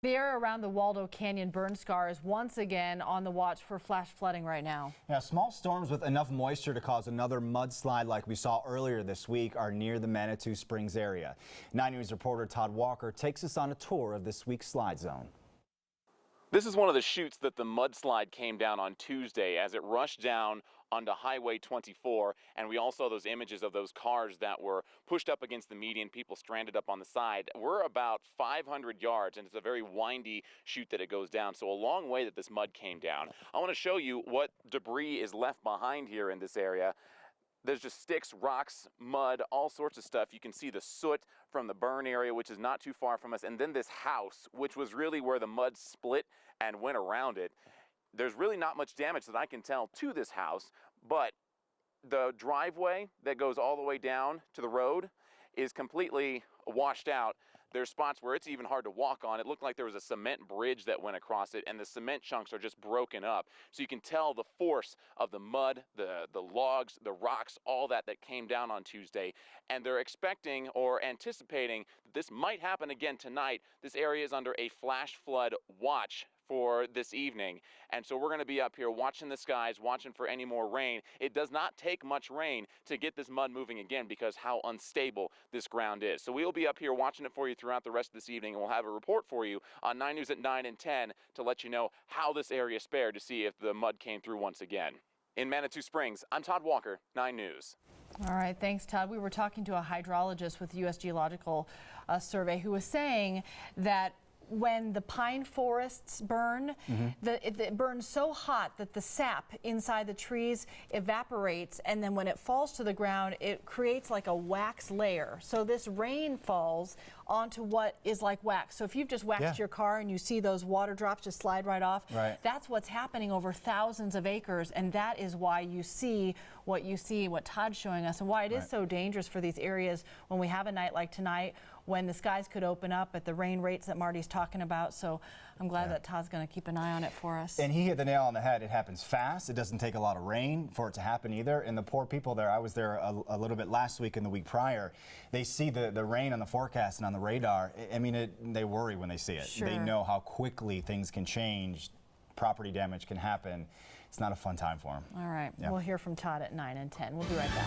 The area around the Waldo Canyon burn scar is once again on the watch for flash flooding right now. Yeah, small storms with enough moisture to cause another mudslide like we saw earlier this week are near the Manitou Springs area. 9 News reporter Todd Walker takes us on a tour of this week's slide zone. This is one of the chutes that the mudslide came down on Tuesday as it rushed down onto Highway 24, and we all saw those images of those cars that were pushed up against the median, people stranded up on the side. We're about 500 yards, and it's a very windy chute that it goes down, so a long way that this mud came down. I want to show you what debris is left behind here in this area. There's just sticks, rocks, mud, all sorts of stuff. You can see the soot from the burn area, which is not too far from us. And then this house, which was really where the mud split and went around it. There's really not much damage that I can tell to this house, but the driveway that goes all the way down to the road is completely washed out. There's spots where it's even hard to walk on. It looked like there was a cement bridge that went across it, and the cement chunks are just broken up. So you can tell the force of the mud, the logs, the rocks, all that came down on Tuesday. And they're expecting or anticipating that this might happen again tonight. This area is under a flash flood watch for this evening, and so we're going to be up here watching the skies, watching for any more rain. It does not take much rain to get this mud moving again because how unstable this ground is. So we'll be up here watching it for you throughout the rest of this evening, and we'll have a report for you on 9 News at 9 and 10 to let you know how this area spared to see if the mud came through once again. In Manitou Springs, I'm Todd Walker, 9 News. All right, thanks, Todd. We were talking to a hydrologist with the U.S. Geological Survey who was saying that when the pine forests burn, it burns so hot that the sap inside the trees evaporates, and then when it falls to the ground, it creates like a wax layer. So this rain falls onto what is like wax. So if you've just waxed your car and you see those water drops just slide right off, that's what's happening over thousands of acres, and that is why you see, what Todd's showing us, and why it is so dangerous for these areas when we have a night like tonight, when the skies could open up at the rain rates that Marty's talking about. So I'm glad that Todd's going to keep an eye on it for us. And he hit the nail on the head. It happens fast. It doesn't take a lot of rain for it to happen either. And the poor people there, I was there a little bit last week and the week prior, they see the rain on the forecast and on the radar. I mean, they worry when they see it. Sure. They know how quickly things can change. Property damage can happen. It's not a fun time for them. All right. We'll hear from Todd at 9 and 10. We'll be right back.